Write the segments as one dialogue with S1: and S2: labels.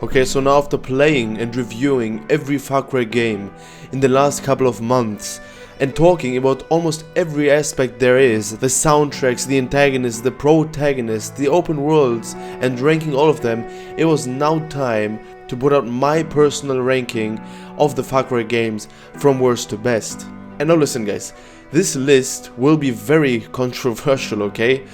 S1: Okay, so now after playing and reviewing every Far Cry game in the last couple of months and talking about almost every aspect there is, the soundtracks, the antagonists, the protagonists, the open worlds, and ranking all of them, it was now time to put out my personal ranking of the Far Cry games from worst to best. And now listen guys, this list will be very controversial, okay?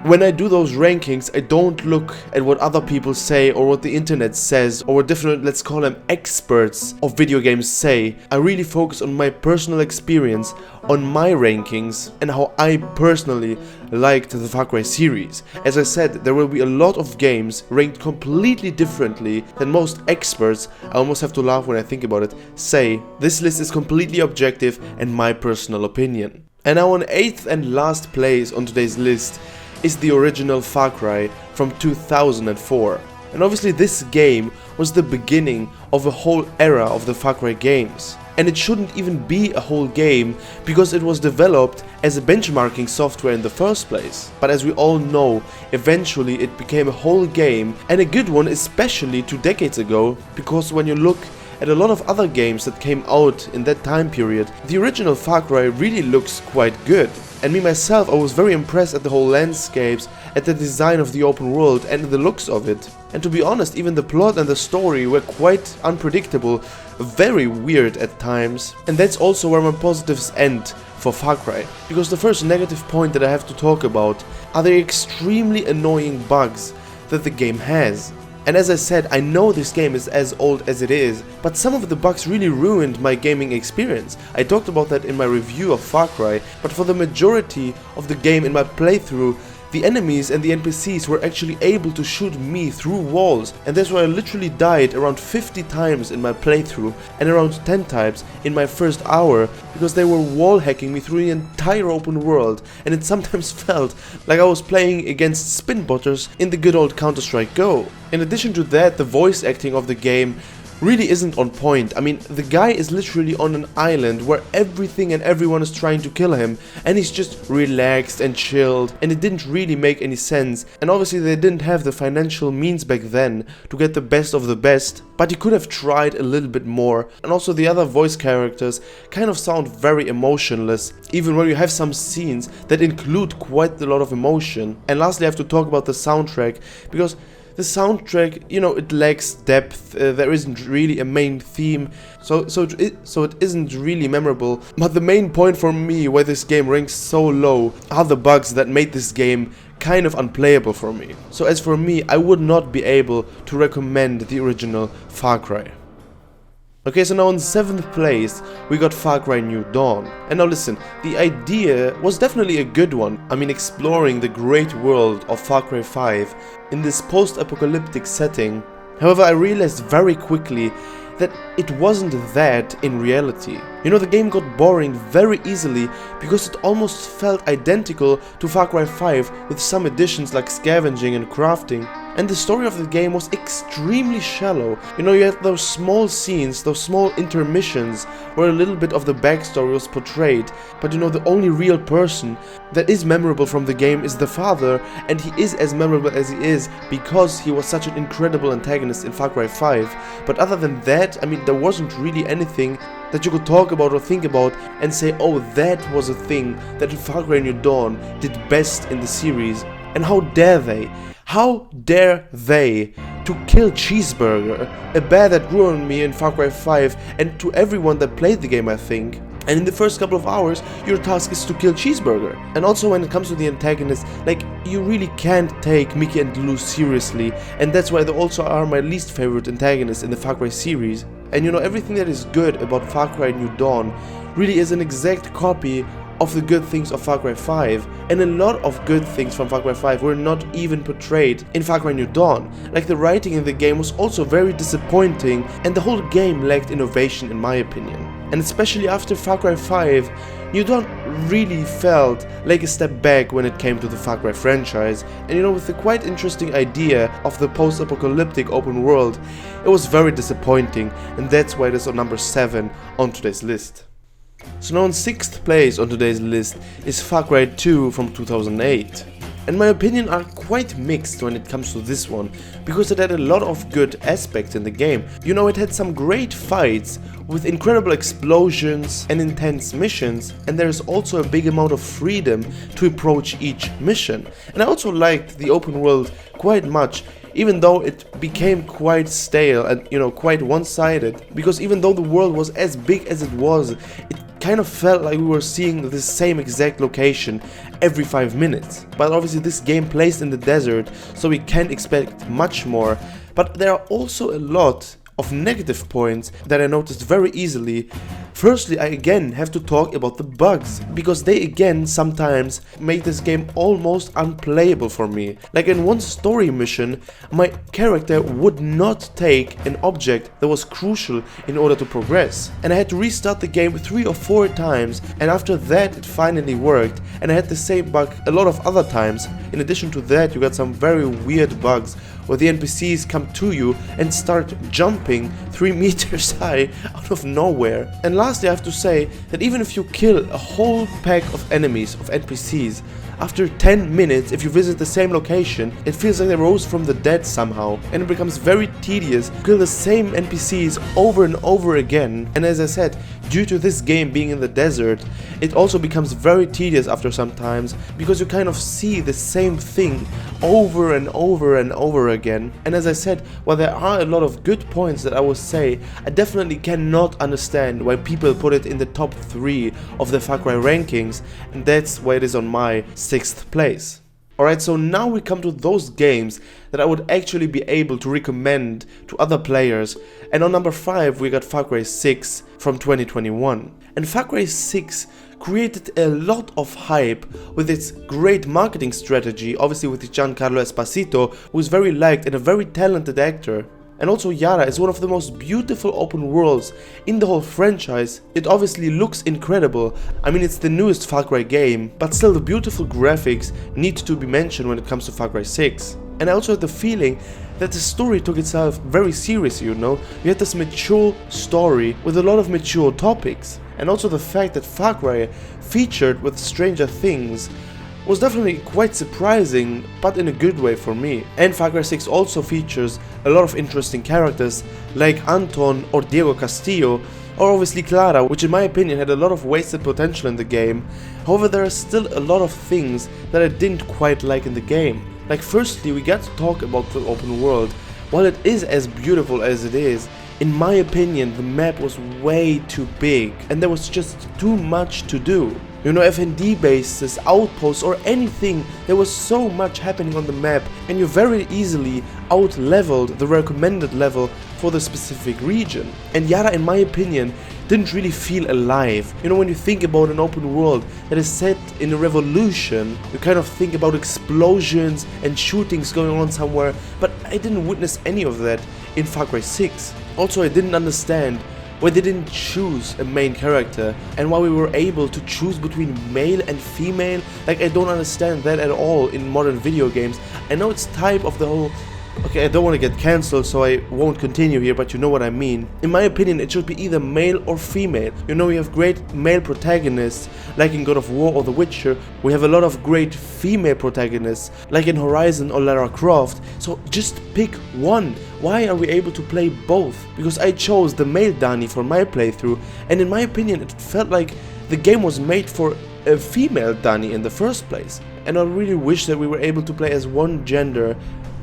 S1: When I do those rankings, I don't look at what other people say or what the internet says or what different, let's call them experts of video games say. I really focus on my personal experience, on my rankings, and how I personally liked the Far Cry series. As I said, there will be a lot of games ranked completely differently than most experts, I almost have to laugh when I think about it, say. This list is completely objective and my personal opinion. And now on 8th and last place on today's list is the original Far Cry from 2004. And obviously this game was the beginning of a whole era of the Far Cry games. And it shouldn't even be a whole game because it was developed as a benchmarking software in the first place. But as we all know, eventually it became a whole game, and a good one, especially 2 decades ago, because when you look at a lot of other games that came out in that time period, the original Far Cry really looks quite good. And me myself, I was very impressed at the whole landscapes, at the design of the open world and the looks of it. And to be honest, even the plot and the story were quite unpredictable, very weird at times. And that's also where my positives end for Far Cry, because the first negative point that I have to talk about are the extremely annoying bugs that the game has. And as I said, I know this game is as old as it is, but some of the bugs really ruined my gaming experience. I talked about that in my review of Far Cry, but for the majority of the game in my playthrough, the enemies and the NPCs were actually able to shoot me through walls, and that's why I literally died around 50 times in my playthrough and around 10 times in my first hour, because they were wall hacking me through the entire open world, and it sometimes felt like I was playing against spin botters in the good old Counter-Strike Go. In addition to that, the voice acting of the game really isn't on point. I mean, the guy is literally on an island where everything and everyone is trying to kill him, and he's just relaxed and chilled, and it didn't really make any sense. And obviously they didn't have the financial means back then to get the best of the best, but he could have tried a little bit more. And also the other voice characters kind of sound very emotionless, even when you have some scenes that include quite a lot of emotion. And lastly, I have to talk about the soundtrack, because the soundtrack, you know, it lacks depth, there isn't really a main theme, so it isn't really memorable. But the main point for me why this game ranks so low are the bugs that made this game kind of unplayable for me. So as for me, I would not be able to recommend the original Far Cry. Okay, so now in 7th place, we got Far Cry New Dawn. And now listen, the idea was definitely a good one. I mean, exploring the great world of Far Cry 5 in this post-apocalyptic setting. However, I realized very quickly that it wasn't that in reality. You know, the game got boring very easily because it almost felt identical to Far Cry 5 with some additions like scavenging and crafting. And the story of the game was extremely shallow. You know, you had those small scenes, those small intermissions where a little bit of the backstory was portrayed, but you know, the only real person that is memorable from the game is the father, and he is as memorable as he is because he was such an incredible antagonist in Far Cry 5. But other than that, I mean, there wasn't really anything that you could talk about or think about and say, oh, that was a thing that Far Cry New Dawn did best in the series. And how dare they? How dare they to kill Cheeseburger, a bear that grew on me in Far Cry 5, and to everyone that played the game, I think. And in the first couple of hours, your task is to kill Cheeseburger. And also when it comes to the antagonist, like, you really can't take Mickey and Lou seriously, and that's why they also are my least favorite antagonists in the Far Cry series. And you know, everything that is good about Far Cry New Dawn really is an exact copy of the good things of Far Cry 5, and a lot of good things from Far Cry 5 were not even portrayed in Far Cry New Dawn. Like, the writing in the game was also very disappointing, and the whole game lacked innovation in my opinion. And especially after Far Cry 5, New Dawn really felt like a step back when it came to the Far Cry franchise. And you know, with the quite interesting idea of the post-apocalyptic open world, it was very disappointing, and that's why it is on number 7 on today's list. So now in 6th place on today's list is Far Cry 2 from 2008. And my opinion are quite mixed when it comes to this one, because it had a lot of good aspects in the game. You know, it had some great fights with incredible explosions and intense missions, and there's also a big amount of freedom to approach each mission. And I also liked the open world quite much, even though it became quite stale and, you know, quite one-sided, because even though the world was as big as it was, it kind of felt like we were seeing the same exact location every 5 minutes. But obviously this game plays in the desert, so we can't expect much more. But there are also a lot of negative points that I noticed very easily. Firstly, I again have to talk about the bugs, because they again sometimes make this game almost unplayable for me. Like in one story mission, my character would not take an object that was crucial in order to progress. And I had to restart the game 3 or 4 times, and after that it finally worked. And I had the same bug a lot of other times. In addition to that, you got some very weird bugs where the NPCs come to you and start jumping 3 meters high out of nowhere. And lastly, I have to say that even if you kill a whole pack of enemies, of NPCs, after 10 minutes, if you visit the same location, it feels like they rose from the dead somehow, and it becomes very tedious to kill the same NPCs over and over again. And as I said, due to this game being in the desert, it also becomes very tedious after some times, because you kind of see the same thing over and over and over again. And as I said, while there are a lot of good points that I would say, I definitely cannot understand why people put it in the top 3 of the Far Cry rankings, and that's why it is on my 6th place. Alright, so now we come to those games that I would actually be able to recommend to other players, and on number 5 we got Far Cry 6 from 2021. And Far Cry 6 created a lot of hype with its great marketing strategy, obviously with Giancarlo Esposito, who is very liked and a very talented actor. And also Yara is one of the most beautiful open worlds in the whole franchise. It obviously looks incredible. I mean, it's the newest Far Cry game, but still the beautiful graphics need to be mentioned when it comes to Far Cry 6. And I also had the feeling that the story took itself very seriously, you know. You had this mature story with a lot of mature topics. And also the fact that Far Cry featured with Stranger Things was definitely quite surprising, but in a good way for me. And Far Cry 6 also features a lot of interesting characters like Anton or Diego Castillo, or obviously Clara, which in my opinion had a lot of wasted potential in the game. However, there are still a lot of things that I didn't quite like in the game. Like firstly, we got to talk about the open world. While it is as beautiful as it is, in my opinion the map was way too big and there was just too much to do. You know, FND bases, outposts or anything, there was so much happening on the map and you very easily out-leveled the recommended level for the specific region. And Yara, in my opinion, didn't really feel alive. You know, when you think about an open world that is set in a revolution, you kind of think about explosions and shootings going on somewhere, but I didn't witness any of that in Far Cry 6. Also, I didn't understand why they didn't choose a main character and why we were able to choose between male and female. Like, I don't understand that at all in modern video games. I know it's type of the whole... Okay, I don't want to get cancelled, so I won't continue here, but you know what I mean. In my opinion, it should be either male or female. You know, we have great male protagonists, like in God of War or The Witcher. We have a lot of great female protagonists, like in Horizon or Lara Croft. So just pick one. Why are we able to play both? Because I chose the male Dani for my playthrough, and in my opinion, it felt like the game was made for a female Dani in the first place. And I really wish that we were able to play as one gender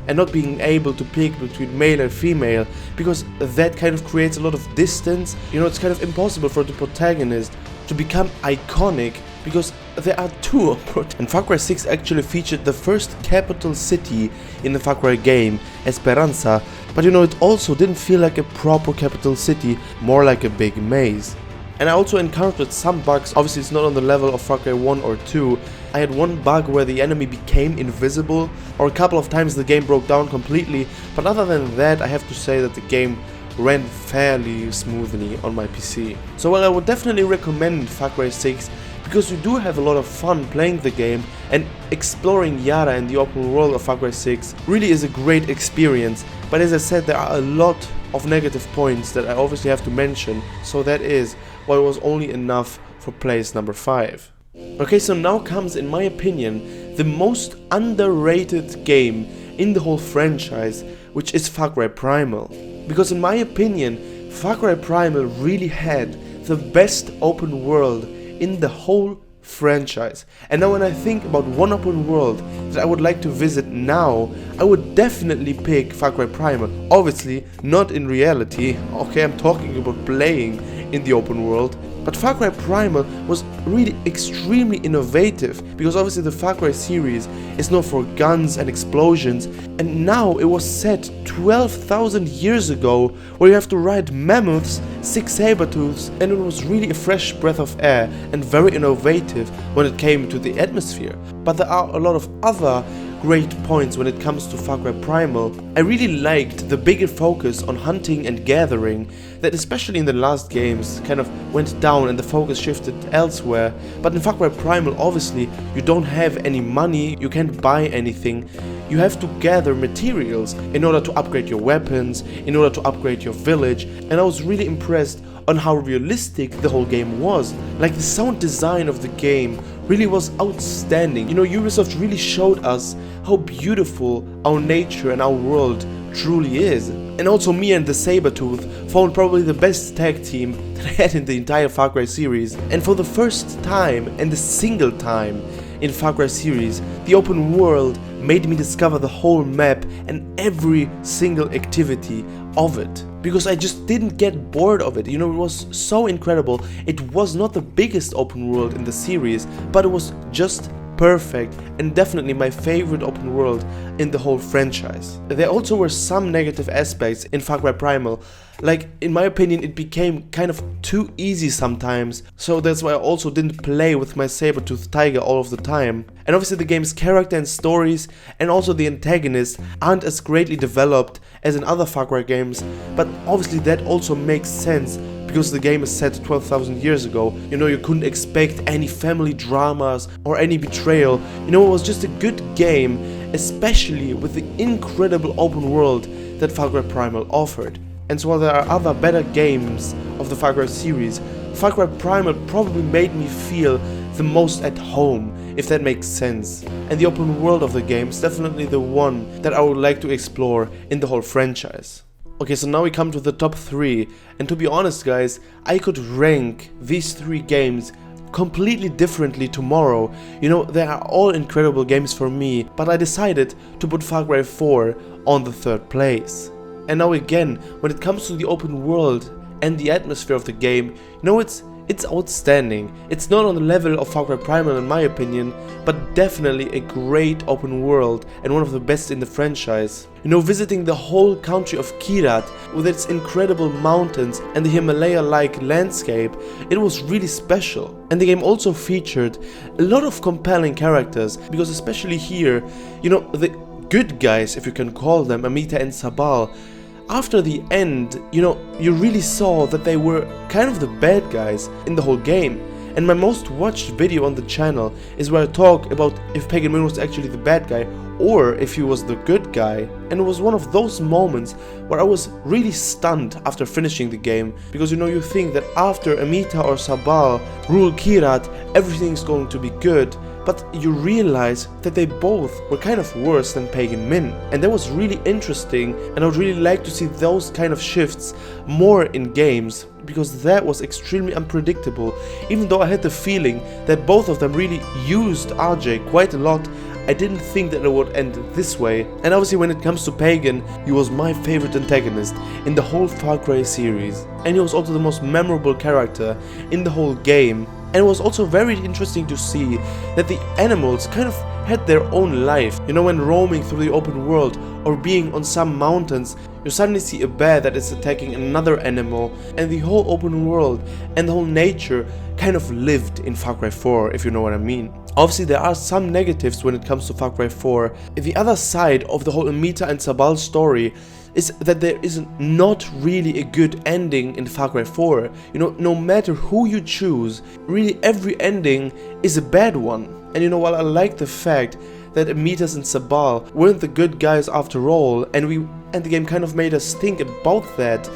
S1: and not being able to pick between male and female, because that kind of creates a lot of distance. You know, it's kind of impossible for the protagonist to become iconic because there are two. And Far Cry 6 actually featured the first capital city in the Far Cry game, Esperanza, but you know, it also didn't feel like a proper capital city, more like a big maze. And I also encountered some bugs. Obviously it's not on the level of Far Cry 1 or 2. I had one bug where the enemy became invisible, or a couple of times the game broke down completely, but other than that I have to say that the game ran fairly smoothly on my PC. So well, I would definitely recommend Far Cry 6 because you do have a lot of fun playing the game, and exploring Yara in the open world of Far Cry 6 really is a great experience. But as I said, there are a lot of negative points that I obviously have to mention, so that is why it was only enough for place number 5. Okay, so now comes, in my opinion, the most underrated game in the whole franchise, which is Far Cry Primal. Because in my opinion, Far Cry Primal really had the best open world in the whole franchise. And now when I think about one open world that I would like to visit now, I would definitely pick Far Cry Primal. Obviously not in reality, okay, I'm talking about playing in the open world. But Far Cry Primal was really extremely innovative, because obviously the Far Cry series is known for guns and explosions, and now it was set 12,000 years ago, where you have to ride mammoths, 6 saber-tooths, and it was really a fresh breath of air and very innovative when it came to the atmosphere. But there are a lot of other great points when it comes to Far Cry Primal. I really liked the bigger focus on hunting and gathering that, especially in the last games, kind of went down and the focus shifted elsewhere. But in Far Cry Primal, obviously, you don't have any money, you can't buy anything. You have to gather materials in order to upgrade your weapons, in order to upgrade your village, and I was really impressed on how realistic the whole game was. Like, the sound design of the game really was outstanding. You know, Ubisoft really showed us how beautiful our nature and our world truly is. And also me and the Sabertooth found probably the best tag team that I had in the entire Far Cry series. And for the first time and the single time in Far Cry series, the open world made me discover the whole map and every single activity of it, because I just didn't get bored of it. You know, it was so incredible. It was not the biggest open world in the series, but it was just perfect and definitely my favorite open world in the whole franchise. There also were some negative aspects in Far Cry Primal. Like, in my opinion, it became kind of too easy sometimes, so that's why I also didn't play with my saber-toothed tiger all of the time. And obviously the game's character and stories and also the antagonists aren't as greatly developed as in other Far Cry games, but obviously that also makes sense because the game is set 12,000 years ago. You know, you couldn't expect any family dramas or any betrayal. You know, it was just a good game, especially with the incredible open world that Far Cry Primal offered. And so while there are other better games of the Far Cry series, Far Cry Primal probably made me feel the most at home, if that makes sense. And the open world of the game is definitely the one that I would like to explore in the whole franchise. Okay, so now we come to the top 3, and to be honest guys, I could rank these 3 games completely differently tomorrow. You know, they are all incredible games for me, but I decided to put Far Cry 4 on the 3rd place. And now again, when it comes to the open world and the atmosphere of the game, you know, it's outstanding. It's not on the level of Far Cry Primal in my opinion, but definitely a great open world and one of the best in the franchise. You know, visiting the whole country of Kyrat with its incredible mountains and the Himalaya-like landscape, it was really special. And the game also featured a lot of compelling characters, because especially here, you know, the good guys, if you can call them, Amita and Sabal, after the end, you know, you really saw that they were kind of the bad guys in the whole game. And my most watched video on the channel is where I talk about if Pagan Min was actually the bad guy or if he was the good guy. And it was one of those moments where I was really stunned after finishing the game, because you know, you think that after Amita or Sabal rule Kyrat, everything's going to be good. But you realize that they both were kind of worse than Pagan Min. And that was really interesting, and I would really like to see those kind of shifts more in games, because that was extremely unpredictable. Even though I had the feeling that both of them really used RJ quite a lot, I didn't think that it would end this way. And obviously when it comes to Pagan, he was my favorite antagonist in the whole Far Cry series. And he was also the most memorable character in the whole game. And it was also very interesting to see that the animals kind of had their own life. You know, when roaming through the open world or being on some mountains, you suddenly see a bear that is attacking another animal, and the whole open world and the whole nature kind of lived in Far Cry 4, if you know what I mean. Obviously there are some negatives when it comes to Far Cry 4. The other side of the whole Amita and Sabal story is that there is not really a good ending in Far Cry 4. You know, no matter who you choose, really every ending is a bad one. And you know, while I like the fact that Amitas and Sabal weren't the good guys after all, and the game kind of made us think about that,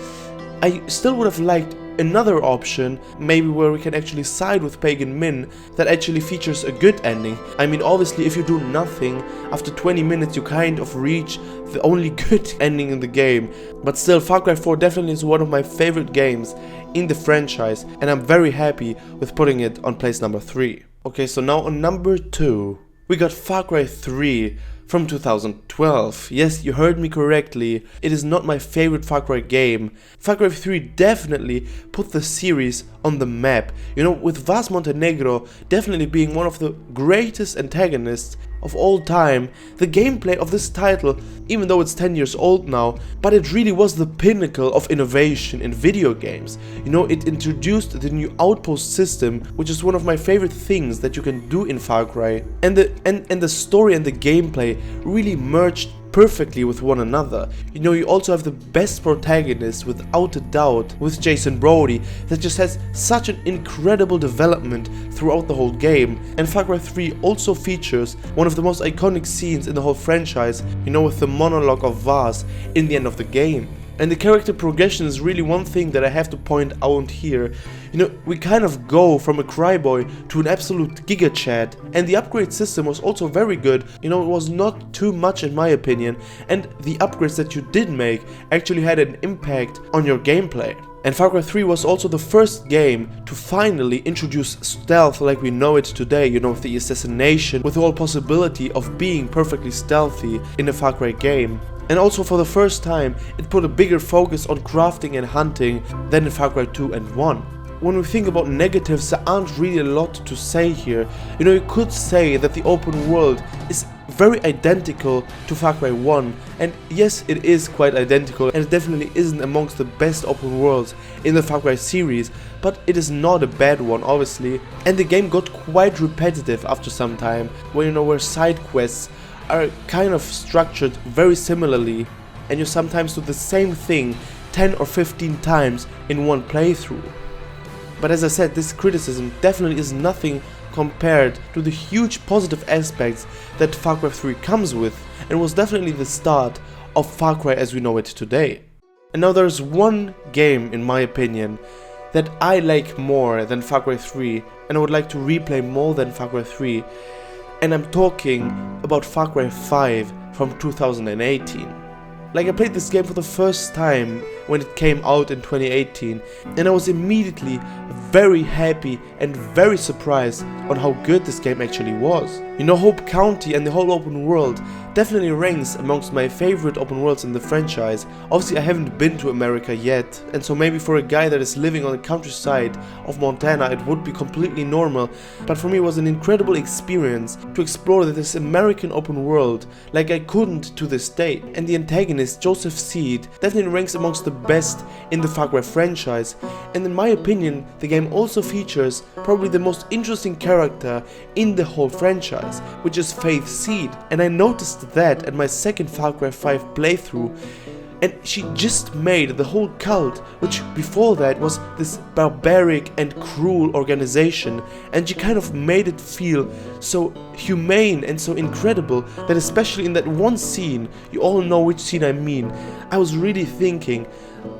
S1: I still would have liked another option, maybe where we can actually side with Pagan Min, that actually features a good ending. I mean, obviously if you do nothing, after 20 minutes you kind of reach the only good ending in the game, but still Far Cry 4 definitely is one of my favorite games in the franchise, and I'm very happy with putting it on place number 3. Okay, so now on number 2, we got Far Cry 3 from 2012. Yes, you heard me correctly, it is not my favorite Far Cry game. Far Cry 3 definitely put the series on the map, you know, with Vaz Montenegro definitely being one of the greatest antagonists of all time. The gameplay of this title, even though it's 10 years old now, but it really was the pinnacle of innovation in video games. You know, it introduced the new outpost system, which is one of my favorite things that you can do in Far Cry, and the story and the gameplay really merged perfectly with one another. You know, you also have the best protagonist without a doubt with Jason Brody that just has such an incredible development throughout the whole game. And Far Cry 3 also features one of the most iconic scenes in the whole franchise, you know, with the monologue of Vaz in the end of the game. And the character progression is really one thing that I have to point out here. You know, we kind of go from a cryboy to an absolute giga chat, and the upgrade system was also very good. You know, it was not too much in my opinion, and the upgrades that you did make actually had an impact on your gameplay. And Far Cry 3 was also the first game to finally introduce stealth like we know it today, you know, with the assassination, with the whole possibility of being perfectly stealthy in a Far Cry game. And also for the first time, it put a bigger focus on crafting and hunting than in Far Cry 2 and 1. When we think about negatives, there aren't really a lot to say here. You know, you could say that the open world is very identical to Far Cry 1, and yes, it is quite identical, and it definitely isn't amongst the best open worlds in the Far Cry series, but it is not a bad one, obviously. And the game got quite repetitive after some time, where side quests are kind of structured very similarly, and you sometimes do the same thing 10 or 15 times in one playthrough. But as I said, this criticism definitely is nothing compared to the huge positive aspects that Far Cry 3 comes with, and was definitely the start of Far Cry as we know it today. And now there's one game, in my opinion, that I like more than Far Cry 3, and I would like to replay more than Far Cry 3, and I'm talking about Far Cry 5 from 2018. Like, I played this game for the first time when it came out in 2018, and I was immediately very happy and very surprised on how good this game actually was. You know, Hope County and the whole open world definitely ranks amongst my favorite open worlds in the franchise. Obviously I haven't been to America yet, and so maybe for a guy that is living on the countryside of Montana it would be completely normal, but for me it was an incredible experience to explore this American open world like I couldn't to this day. And the antagonist, Joseph Seed, definitely ranks amongst the best in the Far Cry franchise, and in my opinion the game also features probably the most interesting character in the whole franchise, which is Faith Seed. And I noticed that at my second Far Cry 5 playthrough, and she just made the whole cult, which before that was this barbaric and cruel organization, and she kind of made it feel so humane and so incredible that especially in that one scene, you all know which scene I mean, I was really thinking,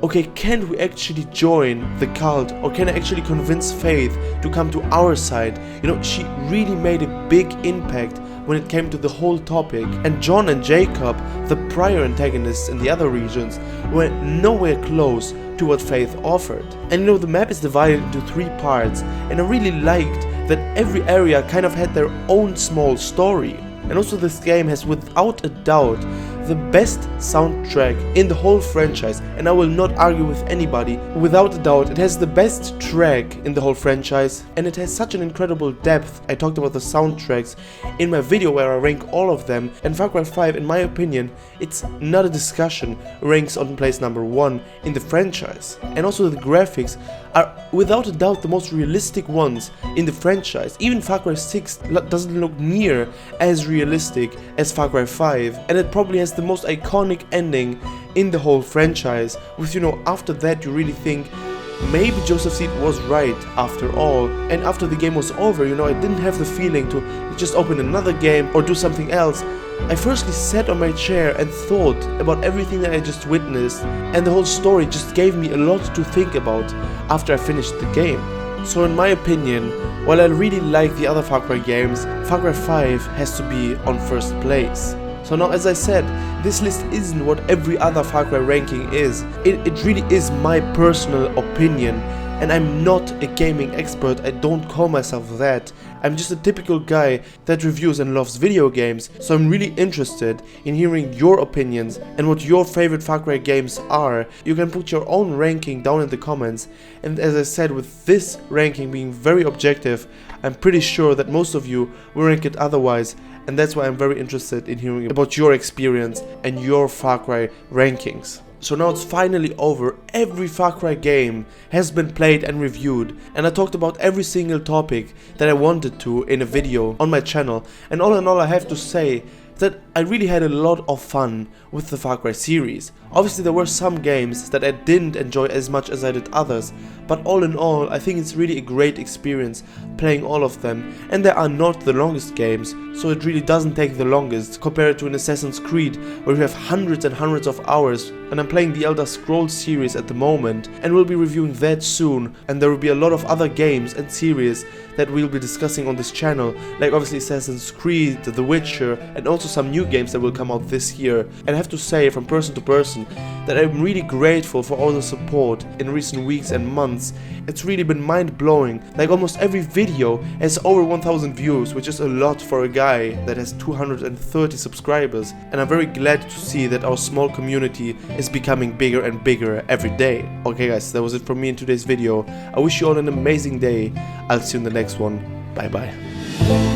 S1: okay, can't we actually join the cult, or can I actually convince Faith to come to our side? You know, she really made a big impact when it came to the whole topic, and John and Jacob, the prior antagonists in the other regions, were nowhere close to what Faith offered. And you know, the map is divided into 3 parts, and I really liked that every area kind of had their own small story. And also this game has without a doubt the best soundtrack in the whole franchise, and I will not argue with anybody. Without a doubt, it has the best track in the whole franchise, and it has such an incredible depth. I talked about the soundtracks in my video where I rank all of them, and Far Cry 5, in my opinion, it's not a discussion, ranks on place number 1 in the franchise. And also the graphics are without a doubt the most realistic ones in the franchise. Even Far Cry 6 doesn't look near as realistic as Far Cry 5, and it probably has the most iconic ending in the whole franchise, with, you know, after that you really think maybe Joseph Seed was right after all. And after the game was over, you know, I didn't have the feeling to just open another game or do something else. I firstly sat on my chair and thought about everything that I just witnessed, and the whole story just gave me a lot to think about after I finished the game. So in my opinion, while I really like the other Far Cry games, Far Cry 5 has to be on first place. So now, as I said, this list isn't what every other Far Cry ranking is. It really is my personal opinion, and I'm not a gaming expert. I don't call myself that. I'm just a typical guy that reviews and loves video games, so I'm really interested in hearing your opinions and what your favorite Far Cry games are. You can put your own ranking down in the comments, and as I said, with this ranking being very objective, I'm pretty sure that most of you will rank it otherwise, and that's why I'm very interested in hearing about your experience and your Far Cry rankings. So now it's finally over. Every Far Cry game has been played and reviewed, and I talked about every single topic that I wanted to in a video on my channel, and all in all I have to say that I really had a lot of fun with the Far Cry series. Obviously there were some games that I didn't enjoy as much as I did others, but all in all I think it's really a great experience playing all of them, and they are not the longest games, so it really doesn't take the longest compared to an Assassin's Creed where you have hundreds and hundreds of hours. And I'm playing the Elder Scrolls series at the moment, and we'll be reviewing that soon, and there will be a lot of other games and series that we'll be discussing on this channel, like obviously Assassin's Creed, The Witcher, and also some new games that will come out this year. And I have to say from person to person that I'm really grateful for all the support in recent weeks and months. It's really been mind-blowing. Like almost every video has over 1000 views, which is a lot for a guy that has 230 subscribers, and I'm very glad to see that our small community is becoming bigger and bigger every day. Okay guys, that was it from me in today's video. I wish you all an amazing day. I'll see you in the next one. Bye bye.